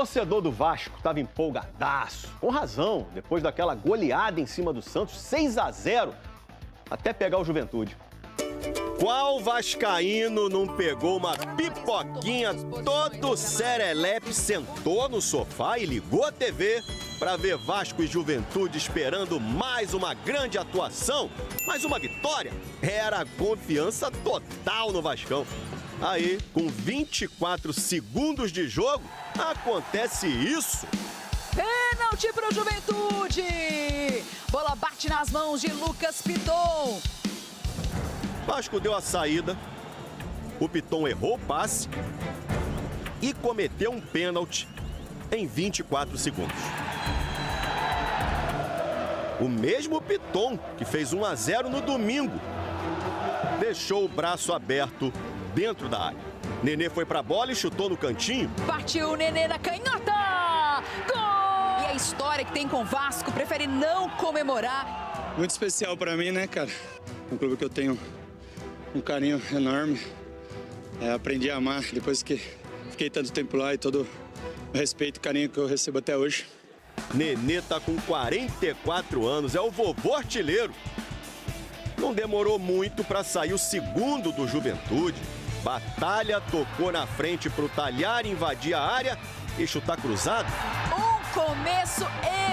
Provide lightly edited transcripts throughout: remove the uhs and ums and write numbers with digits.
torcedor do Vasco estava empolgadaço, com razão, depois daquela goleada em cima do Santos, 6-0, até pegar o Juventude. Qual vascaíno não pegou uma pipoquinha todo serelepe, sentou no sofá e ligou a TV para ver Vasco e Juventude esperando mais uma grande atuação, mais uma vitória? Era confiança total no Vascão. Aí, com 24 segundos de jogo, acontece isso. Pênalti para o Juventude! Bola bate nas mãos de Lucas Piton. Vasco deu a saída, o Piton errou o passe e cometeu um pênalti em 24 segundos. O mesmo Piton que fez 1-0 no domingo deixou o braço aberto dentro da área. Nenê foi pra bola e chutou no cantinho. Partiu o Nenê na canhota! Gol! E a história que tem com o Vasco prefere não comemorar. Muito especial pra mim, né, cara? Um clube que eu tenho um carinho enorme. Aprendi a amar depois que fiquei tanto tempo lá e todo o respeito e carinho que eu recebo até hoje. Nenê tá com 44 anos, é o vovô artilheiro. Não demorou muito para sair o segundo do Juventude. Batalha tocou na frente pro Talhar invadir a área e chutar cruzado. Um começo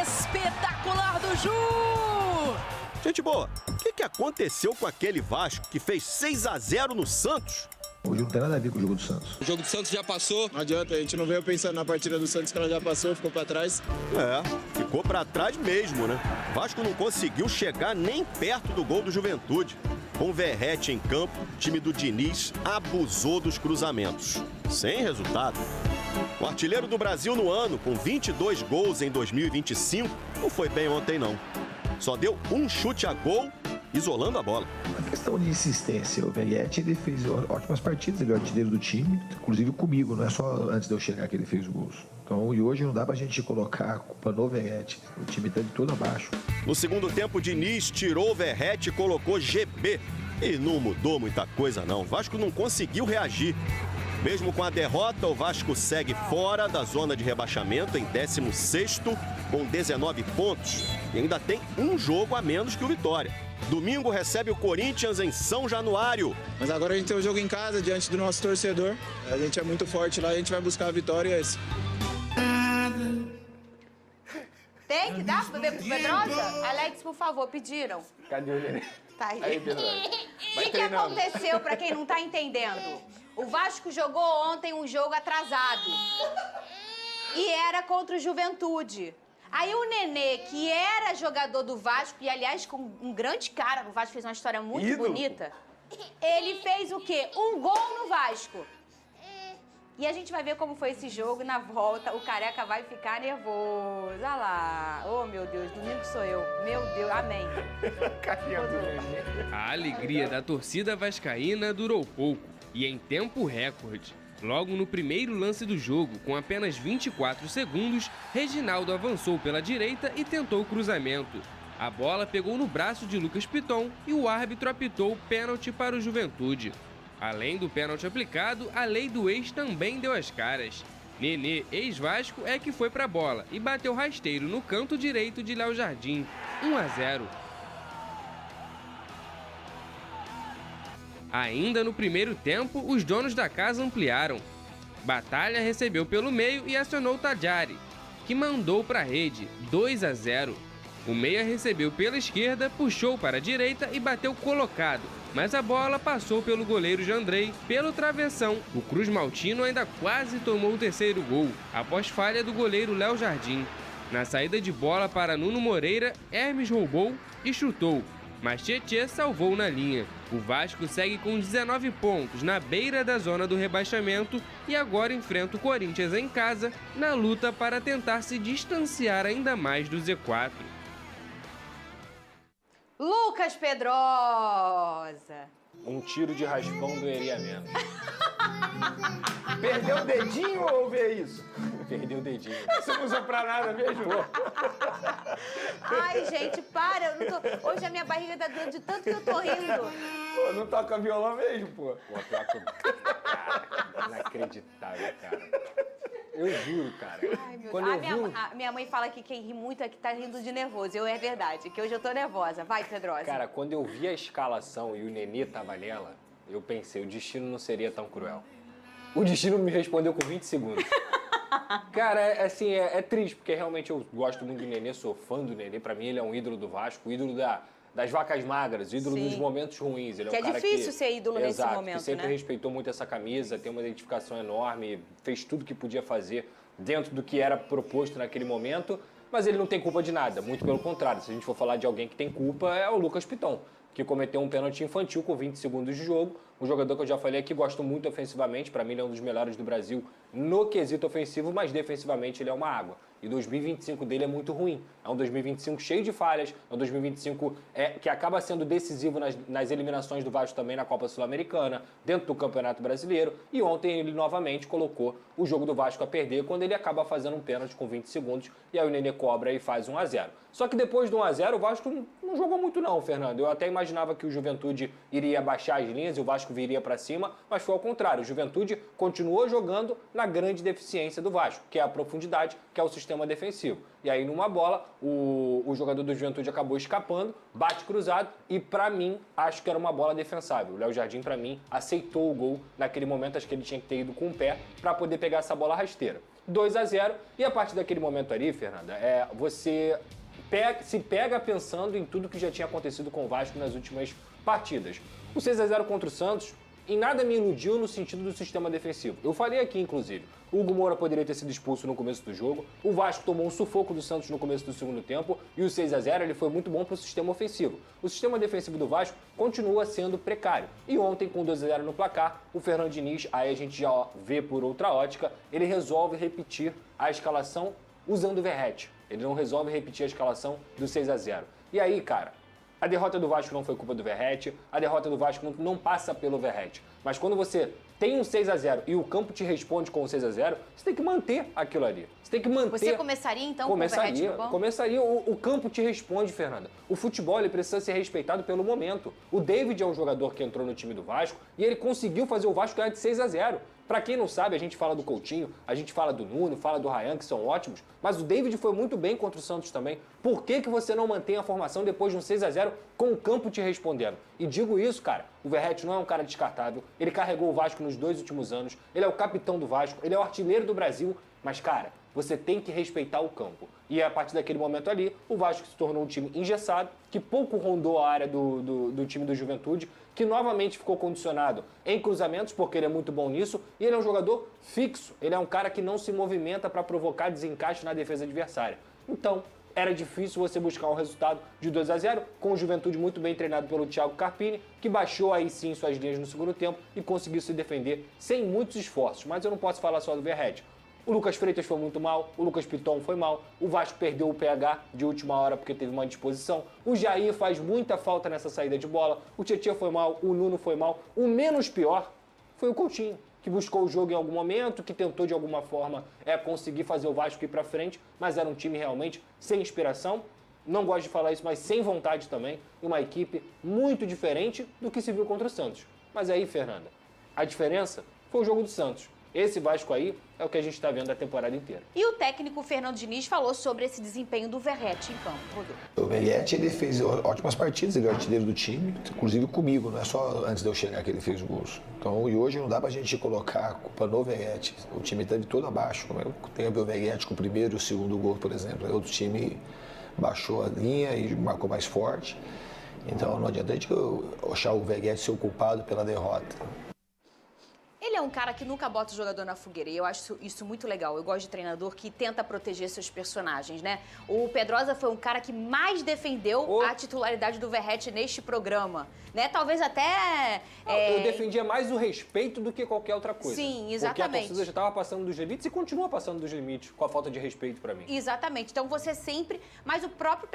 espetacular do Ju! Gente boa, o que aconteceu com aquele Vasco que fez 6-0 no Santos? Hoje não tem nada a ver com o jogo do Santos. O jogo do Santos já passou. Não adianta, a gente não veio pensando na partida do Santos que ela já passou, ficou pra trás. Ficou pra trás mesmo, né? Vasco não conseguiu chegar nem perto do gol do Juventude. Com o Verratti em campo, o time do Diniz abusou dos cruzamentos. Sem resultado. O artilheiro do Brasil no ano, com 22 gols em 2025, não foi bem ontem, não. Só deu um chute a gol, isolando a bola. A questão de insistência, o Verratti, ele fez ótimas partidas, ele é o artilheiro do time, inclusive comigo, não é só antes de eu chegar que ele fez os gols. Então, e hoje não dá pra gente colocar a culpa no Verratti, o time tá de todo abaixo. No segundo tempo, Diniz tirou o Verratti e colocou GB. E não mudou muita coisa, não. O Vasco não conseguiu reagir. Mesmo com a derrota, o Vasco segue fora da zona de rebaixamento em 16º, com 19 pontos. E ainda tem um jogo a menos que o Vitória. Domingo recebe o Corinthians em São Januário. Mas agora a gente tem um jogo em casa, diante do nosso torcedor. A gente é muito forte lá, a gente vai buscar a vitória e é isso. Tem que dar pro bebê Pedrosa? Alex, por favor, pediram. Cadê o Nenê? Tá aí. Aí, Pedrosa. O que aconteceu, pra quem não tá entendendo? O Vasco jogou ontem um jogo atrasado. E era contra o Juventude. Aí o Nenê, que era jogador do Vasco, e aliás, com um grande cara no Vasco, fez uma história muito bonita. Ele fez o quê? Um gol no Vasco. E a gente vai ver como foi esse jogo e na volta o Careca vai ficar nervoso. Olha lá. Oh, meu Deus, domingo sou eu. Meu Deus, amém. A alegria da torcida vascaína durou pouco e em tempo recorde. Logo no primeiro lance do jogo, com apenas 24 segundos, Reginaldo avançou pela direita e tentou o cruzamento. A bola pegou no braço de Lucas Piton e o árbitro apitou pênalti para o Juventude. Além do pênalti aplicado, a lei do ex também deu as caras. Nenê, ex-Vasco, é que foi para a bola e bateu rasteiro no canto direito de Léo Jardim. 1-0. Ainda no primeiro tempo, os donos da casa ampliaram. Batalha recebeu pelo meio e acionou Tadjari, que mandou para a rede, 2-0. O meia recebeu pela esquerda, puxou para a direita e bateu colocado, mas a bola passou pelo goleiro Jandrei pelo travessão. O Cruz Maltino ainda quase tomou o terceiro gol, após falha do goleiro Léo Jardim. Na saída de bola para Nuno Moreira, Hermes roubou e chutou, mas Tietê salvou na linha. O Vasco segue com 19 pontos na beira da zona do rebaixamento e agora enfrenta o Corinthians em casa na luta para tentar se distanciar ainda mais do Z4. Lucas Pedrosa. Um tiro de raspão doeria menos. Perdeu o dedinho ou vê isso? Perdeu o dedinho. Você não usa pra nada mesmo? Ai, gente, para. Eu não tô... Hoje a minha barriga tá doendo de tanto que eu tô rindo. Pô, não toca violão mesmo, pô. Pô, pior que... Inacreditável, cara. Eu juro, cara. Ai, meu Quando Deus. eu vi A minha mãe fala que quem ri muito é que tá rindo de nervoso. É verdade, que hoje eu tô nervosa. Vai, Pedrosa. Cara, quando eu vi a escalação e o Nenê tava nela, eu pensei, o destino não seria tão cruel. O destino me respondeu com 20 segundos. Cara, assim, é triste, porque realmente eu gosto muito do Nenê, sou fã do Nenê. Pra mim, ele é um ídolo do Vasco, ídolo das vacas magras, ídolo Sim. dos momentos ruins. Ele Que é é um cara difícil ser ídolo nesse Exato, momento, que sempre né? respeitou muito essa camisa, tem uma identificação enorme, fez tudo que podia fazer dentro do que era proposto naquele momento, mas ele não tem culpa de nada, muito pelo contrário. Se a gente for falar de alguém que tem culpa, é o Lucas Piton, que cometeu um pênalti infantil com 20 segundos de jogo. Um jogador que eu já falei aqui, gosto muito ofensivamente, para mim ele é um dos melhores do Brasil no quesito ofensivo, mas defensivamente ele é uma água. E 2025 dele é muito ruim. É um 2025 cheio de falhas, é um 2025 que acaba sendo decisivo nas eliminações do Vasco também na Copa Sul-Americana, dentro do Campeonato Brasileiro. E ontem ele novamente colocou o jogo do Vasco a perder quando ele acaba fazendo um pênalti com 20 segundos e aí o Nenê cobra e faz 1-0. Só que depois do 1-0 o Vasco não jogou muito não, Fernando. Eu até imaginava que o Juventude iria baixar as linhas e o Vasco viria para cima, mas foi ao contrário. O Juventude continuou jogando na grande deficiência do Vasco, que é a profundidade, que é o sistema defensivo. E aí, numa bola, o jogador do Juventude acabou escapando, bate cruzado e, para mim, acho que era uma bola defensável. O Léo Jardim, para mim, aceitou o gol naquele momento. Acho que ele tinha que ter ido com o pé para poder pegar essa bola rasteira. 2-0 e a partir daquele momento ali, Fernanda, você se pega pensando em tudo que já tinha acontecido com o Vasco nas últimas partidas. O 6-0 contra o Santos em nada me iludiu no sentido do sistema defensivo. Eu falei aqui, inclusive, o Hugo Moura poderia ter sido expulso no começo do jogo, o Vasco tomou um sufoco do Santos no começo do segundo tempo e o 6-0 ele foi muito bom para o sistema ofensivo. O sistema defensivo do Vasco continua sendo precário. E ontem, com 2-0 no placar, o Fernando Diniz, aí a gente já vê por outra ótica, ele resolve repetir a escalação usando o Verratti. Ele não resolve repetir a escalação do 6-0. E aí, cara, a derrota do Vasco não foi culpa do Verratti, a derrota do Vasco não passa pelo Verratti. Mas quando você tem um 6-0 e o campo te responde com um 6-0, você tem que manter aquilo ali. Você tem que manter... Você começaria, então, com o Verratti no banco? Começaria. O campo te responde, Fernanda. O futebol ele precisa ser respeitado pelo momento. O David é um jogador que entrou no time do Vasco e ele conseguiu fazer o Vasco ganhar de 6-0. Pra quem não sabe, a gente fala do Coutinho, a gente fala do Nuno, fala do Ryan, que são ótimos, mas o David foi muito bem contra o Santos também. Por que você não mantém a formação depois de um 6-0 com o campo te respondendo? E digo isso, cara, o Verratti não é um cara descartável, ele carregou o Vasco nos 2 últimos anos, ele é o capitão do Vasco, ele é o artilheiro do Brasil, mas, cara, você tem que respeitar o campo. E a partir daquele momento ali, o Vasco se tornou um time engessado, que pouco rondou a área do time do Juventude, que novamente ficou condicionado em cruzamentos, porque ele é muito bom nisso, e ele é um jogador fixo, ele é um cara que não se movimenta para provocar desencaixe na defesa adversária. Então, era difícil você buscar um resultado de 2-0, com o Juventude muito bem treinado pelo Thiago Carpini, que baixou aí sim suas linhas no segundo tempo e conseguiu se defender sem muitos esforços. Mas eu não posso falar só do Verratti. O Lucas Freitas foi muito mal, o Lucas Piton foi mal, o Vasco perdeu o PH de última hora porque teve uma indisposição, o Jair faz muita falta nessa saída de bola, o Tietchan foi mal, o Nuno foi mal, o menos pior foi o Coutinho, que buscou o jogo em algum momento, que tentou de alguma forma conseguir fazer o Vasco ir para frente, mas era um time realmente sem inspiração, não gosto de falar isso, mas sem vontade também, e uma equipe muito diferente do que se viu contra o Santos. Mas aí, Fernanda, a diferença foi o jogo do Santos. Esse Vasco aí é o que a gente está vendo a temporada inteira. E o técnico Fernando Diniz falou sobre esse desempenho do Verratti em campo, Rodolfo. O Verratti, ele fez ótimas partidas, ele é o artilheiro do time, inclusive comigo, não é só antes de eu chegar que ele fez gols. Então, e hoje não dá pra gente colocar a culpa no Verratti. O time teve todo abaixo. Tem o Verratti com o primeiro e o segundo gol, por exemplo. Aí o outro time baixou a linha e marcou mais forte. Então, não adianta a gente achar o Verratti ser o culpado pela derrota. Ele é um cara que nunca bota o jogador na fogueira e eu acho isso muito legal. Eu gosto de treinador que tenta proteger seus personagens, né? O Pedrosa foi um cara que mais defendeu a titularidade do Verratti neste programa, né? Talvez até... Eu defendia mais o respeito do que qualquer outra coisa. Sim, exatamente. Porque a torcida já estava passando dos limites e continua passando dos limites com a falta de respeito pra mim. Exatamente. Então você sempre... Mas o próprio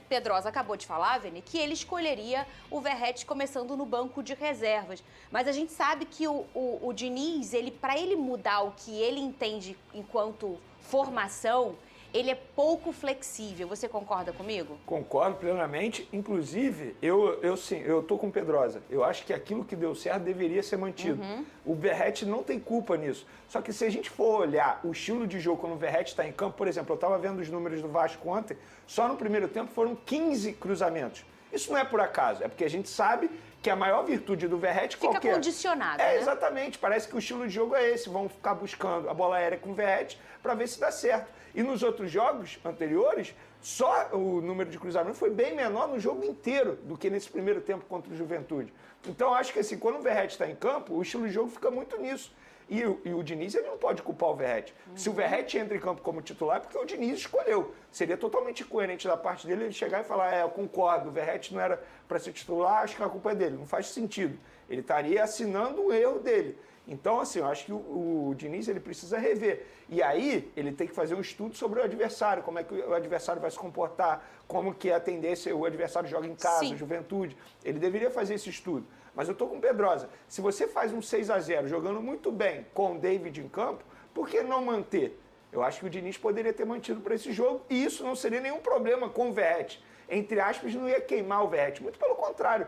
Pedrosa acabou de falar, Vini, que ele escolheria o Verratti começando no banco de reservas. Mas a gente sabe que o Diniz, para ele mudar o que ele entende enquanto formação, ele é pouco flexível. Você concorda comigo? Concordo plenamente. Inclusive, eu tô com o Pedrosa. Eu acho que aquilo que deu certo deveria ser mantido. O Verratti não tem culpa nisso. Só que se a gente for olhar o estilo de jogo quando o Verratti está em campo, por exemplo, eu estava vendo os números do Vasco ontem, só no primeiro tempo foram 15 cruzamentos. Isso não é por acaso, é porque a gente sabe que a maior virtude do Verratti qual que é? Fica condicionado, né? Exatamente. Parece que o estilo de jogo é esse. Vão ficar buscando a bola aérea com o Verratti para ver se dá certo. E nos outros jogos anteriores, só o número de cruzamentos foi bem menor no jogo inteiro do que nesse primeiro tempo contra o Juventude. Então, acho que assim, quando o Verratti está em campo, o estilo de jogo fica muito nisso. E o Diniz, ele não pode culpar o Verratti. Se o Verratti entra em campo como titular, é porque o Diniz escolheu. Seria totalmente incoerente da parte dele ele chegar e falar, eu concordo, o Verratti não era para ser titular, acho que a culpa é dele. Não faz sentido. Ele estaria assinando o erro dele. Então, assim, eu acho que o Diniz, ele precisa rever. E aí, ele tem que fazer um estudo sobre o adversário, como é que o adversário vai se comportar, como que é a tendência, o adversário joga em casa, Juventude. Ele deveria fazer esse estudo. Mas eu tô com o Pedrosa. Se você faz um 6-0 jogando muito bem com o David em campo, por que não manter? Eu acho que o Diniz poderia ter mantido para esse jogo e isso não seria nenhum problema com o Verratti. Entre aspas, não ia queimar o Verratti. Muito pelo contrário.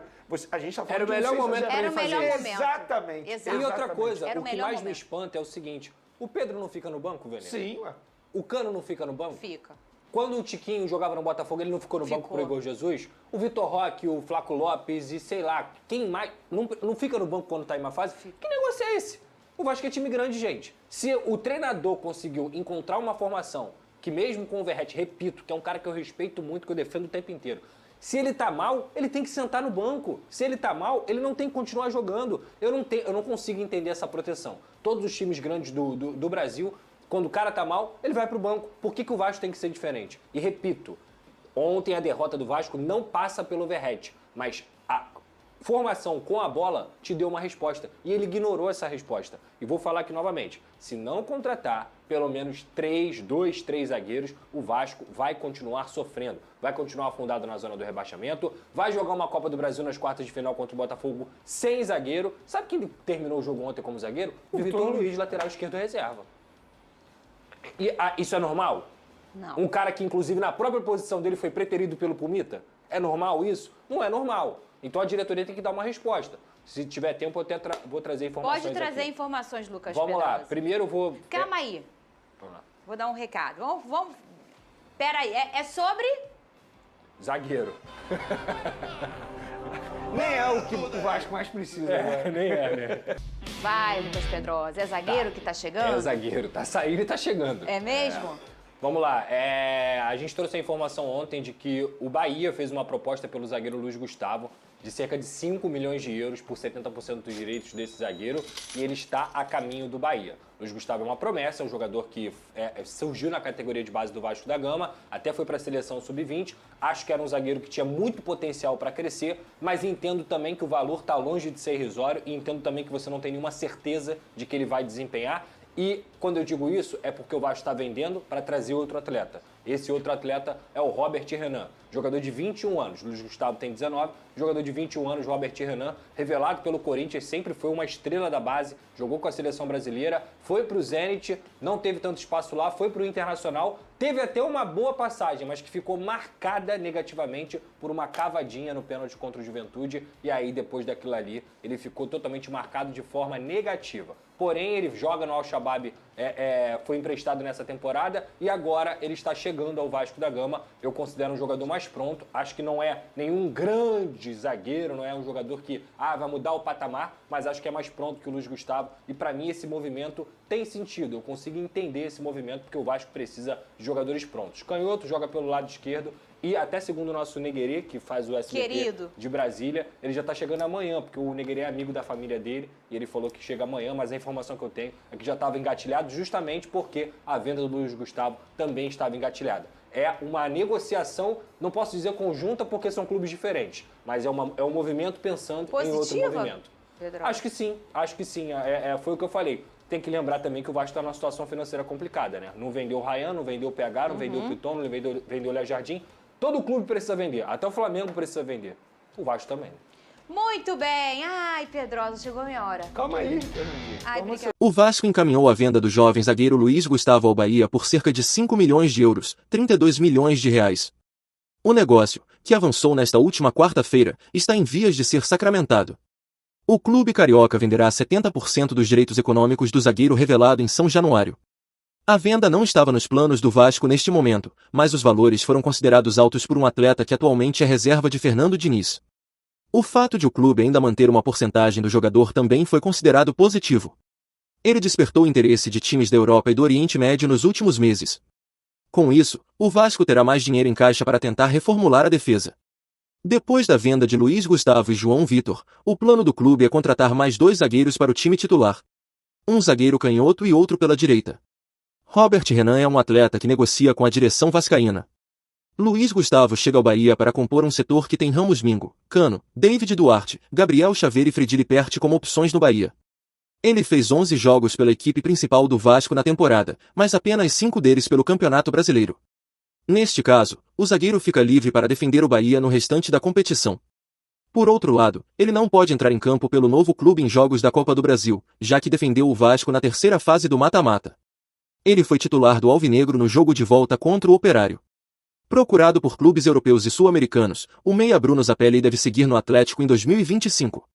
A gente está falando Era o melhor momento para ele fazer. Exatamente. E outra coisa, Era o que mais me espanta é o seguinte, o Pedro não fica no banco, Veneno? Sim, ué. O Cano não fica no banco? Fica. Quando o Tiquinho jogava no Botafogo, ele não ficou no banco pro Igor Jesus? O Vitor Roque, o Flaco Lopes e sei lá, quem mais não fica no banco quando tá em uma fase? Que negócio é esse? O Vasco é time grande, gente. Se o treinador conseguiu encontrar uma formação que mesmo com o Verratti, repito, que é um cara que eu respeito muito, que eu defendo o tempo inteiro, se ele tá mal, ele tem que sentar no banco. Se ele tá mal, ele não tem que continuar jogando. Eu não consigo entender essa proteção. Todos os times grandes do Brasil, quando o cara tá mal, ele vai pro banco. Por que o Vasco tem que ser diferente? E repito, ontem a derrota do Vasco não passa pelo Verratti, mas a formação com a bola te deu uma resposta. E ele ignorou essa resposta. E vou falar aqui novamente, se não contratar pelo menos 2, 3 zagueiros, o Vasco vai continuar sofrendo. Vai continuar afundado na zona do rebaixamento, vai jogar uma Copa do Brasil nas quartas de final contra o Botafogo sem zagueiro. Sabe quem terminou o jogo ontem como zagueiro? O Vitor Luiz, lateral esquerdo reserva. E isso é normal? Não. Um cara que, inclusive, na própria posição dele foi preterido pelo Pumita? É normal isso? Não é normal. Então a diretoria tem que dar uma resposta. Se tiver tempo, eu até vou trazer informações. Pode trazer aqui. informações, Lucas. Vamos lá. Pedrosa. Primeiro eu vou... Calma aí. Vamos lá. Vou dar um recado. Vamos. Pera aí. É sobre... Zagueiro. Nem é o que o Vasco mais precisa agora. Nem é, né? Vai, Lucas Pedrosa. É zagueiro que tá chegando? É zagueiro. Tá saindo e tá chegando. É mesmo? Vamos lá. A gente trouxe a informação ontem de que o Bahia fez uma proposta pelo zagueiro Luiz Gustavo de cerca de 5 milhões de euros por 70% dos direitos desse zagueiro e ele está a caminho do Bahia. Luiz Gustavo é uma promessa, é um jogador que surgiu na categoria de base do Vasco da Gama, até foi para a seleção sub-20. Acho que era um zagueiro que tinha muito potencial para crescer, mas entendo também que o valor está longe de ser irrisório e entendo também que você não tem nenhuma certeza de que ele vai desempenhar. E quando eu digo isso, é porque o Vasco está vendendo para trazer outro atleta. Esse outro atleta é o Robert Renan, jogador de 21 anos. Luiz Gustavo tem 19, jogador de 21 anos, Robert Renan, revelado pelo Corinthians, sempre foi uma estrela da base, jogou com a seleção brasileira, foi para o Zenit, não teve tanto espaço lá, foi para o Internacional, teve até uma boa passagem, mas que ficou marcada negativamente por uma cavadinha no pênalti contra o Juventude, e aí depois daquilo ali, ele ficou totalmente marcado de forma negativa. Porém, ele joga no Al-Shabaab, foi emprestado nessa temporada e agora ele está chegando ao Vasco da Gama. Eu considero um jogador mais pronto, acho que não é nenhum grande zagueiro, não é um jogador que vai mudar o patamar, mas acho que é mais pronto que o Luiz Gustavo e para mim esse movimento tem sentido, eu consigo entender esse movimento porque o Vasco precisa de jogadores prontos. Canhoto joga pelo lado esquerdo e até segundo o nosso Neguerê, que faz o SBT de Brasília, ele já está chegando amanhã, porque o Neguerê é amigo da família dele e ele falou que chega amanhã, mas a informação que eu tenho é que já estava engatilhado justamente porque a venda do Luiz Gustavo também estava engatilhada. É uma negociação, não posso dizer conjunta porque são clubes diferentes, mas é um movimento pensando em outro movimento. Pedro? Acho que sim. Foi o que eu falei. Tem que lembrar também que o Vasco está numa situação financeira complicada, né? Não vendeu o Ryan, não vendeu o PH, não vendeu o Piton, não vendeu o Léo Jardim. Todo clube precisa vender, até o Flamengo precisa vender. O Vasco também. Muito bem. Ai, Pedrosa, chegou a minha hora. Calma aí, Fernandinho. Ai, Calma, obrigada. O Vasco encaminhou a venda do jovem zagueiro Luiz Gustavo ao Bahia por cerca de 5 milhões de euros, 32 milhões de reais. O negócio, que avançou nesta última quarta-feira, está em vias de ser sacramentado. O clube carioca venderá 70% dos direitos econômicos do zagueiro revelado em São Januário. A venda não estava nos planos do Vasco neste momento, mas os valores foram considerados altos por um atleta que atualmente é reserva de Fernando Diniz. O fato de o clube ainda manter uma porcentagem do jogador também foi considerado positivo. Ele despertou o interesse de times da Europa e do Oriente Médio nos últimos meses. Com isso, o Vasco terá mais dinheiro em caixa para tentar reformular a defesa. Depois da venda de Luiz Gustavo e João Vitor, o plano do clube é contratar mais 2 zagueiros para o time titular. Um zagueiro canhoto e outro pela direita. Robert Renan é um atleta que negocia com a direção vascaína. Luiz Gustavo chega ao Bahia para compor um setor que tem Ramos Mingo, Cano, David Duarte, Gabriel Xavier e Fredili Perti como opções no Bahia. Ele fez 11 jogos pela equipe principal do Vasco na temporada, mas apenas 5 deles pelo Campeonato Brasileiro. Neste caso, o zagueiro fica livre para defender o Bahia no restante da competição. Por outro lado, ele não pode entrar em campo pelo novo clube em jogos da Copa do Brasil, já que defendeu o Vasco na terceira fase do mata-mata. Ele foi titular do Alvinegro no jogo de volta contra o Operário. Procurado por clubes europeus e sul-americanos, o meia Bruno Zapelli deve seguir no Atlético em 2025.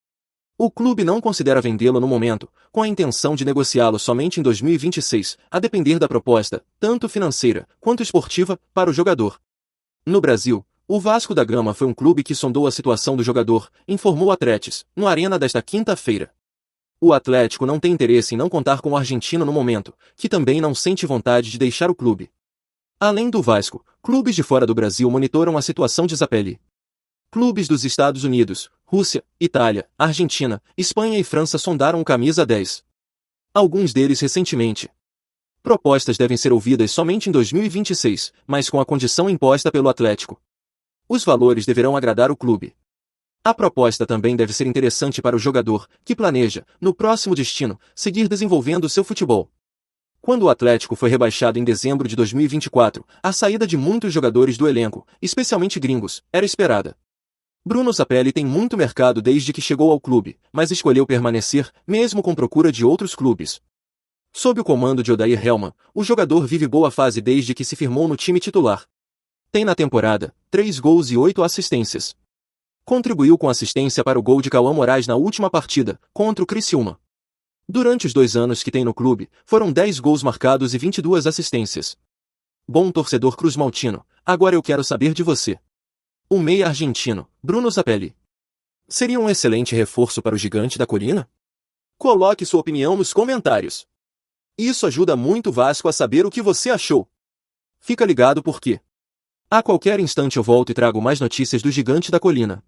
O clube não considera vendê-lo no momento, com a intenção de negociá-lo somente em 2026, a depender da proposta, tanto financeira quanto esportiva, para o jogador. No Brasil, o Vasco da Gama foi um clube que sondou a situação do jogador, informou a Tretes, no Arena desta quinta-feira. O Atlético não tem interesse em não contar com o argentino no momento, que também não sente vontade de deixar o clube. Além do Vasco, clubes de fora do Brasil monitoram a situação de Zapelli. Clubes dos Estados Unidos, Rússia, Itália, Argentina, Espanha e França sondaram o camisa 10. Alguns deles recentemente. Propostas devem ser ouvidas somente em 2026, mas com a condição imposta pelo Atlético. Os valores deverão agradar o clube. A proposta também deve ser interessante para o jogador, que planeja, no próximo destino, seguir desenvolvendo seu futebol. Quando o Atlético foi rebaixado em dezembro de 2024, a saída de muitos jogadores do elenco, especialmente gringos, era esperada. Bruno Zapelli tem muito mercado desde que chegou ao clube, mas escolheu permanecer, mesmo com procura de outros clubes. Sob o comando de Odair Hellmann, o jogador vive boa fase desde que se firmou no time titular. Tem na temporada 3 gols e 8 assistências. Contribuiu com assistência para o gol de Cauã Moraes na última partida, contra o Criciúma. Durante os 2 anos que tem no clube, foram 10 gols marcados e 22 assistências. Bom torcedor cruzmaltino, agora eu quero saber de você. O meia argentino, Bruno Zapelli, seria um excelente reforço para o Gigante da Colina? Coloque sua opinião nos comentários. Isso ajuda muito o Vasco a saber o que você achou. Fica ligado porque a qualquer instante eu volto e trago mais notícias do Gigante da Colina.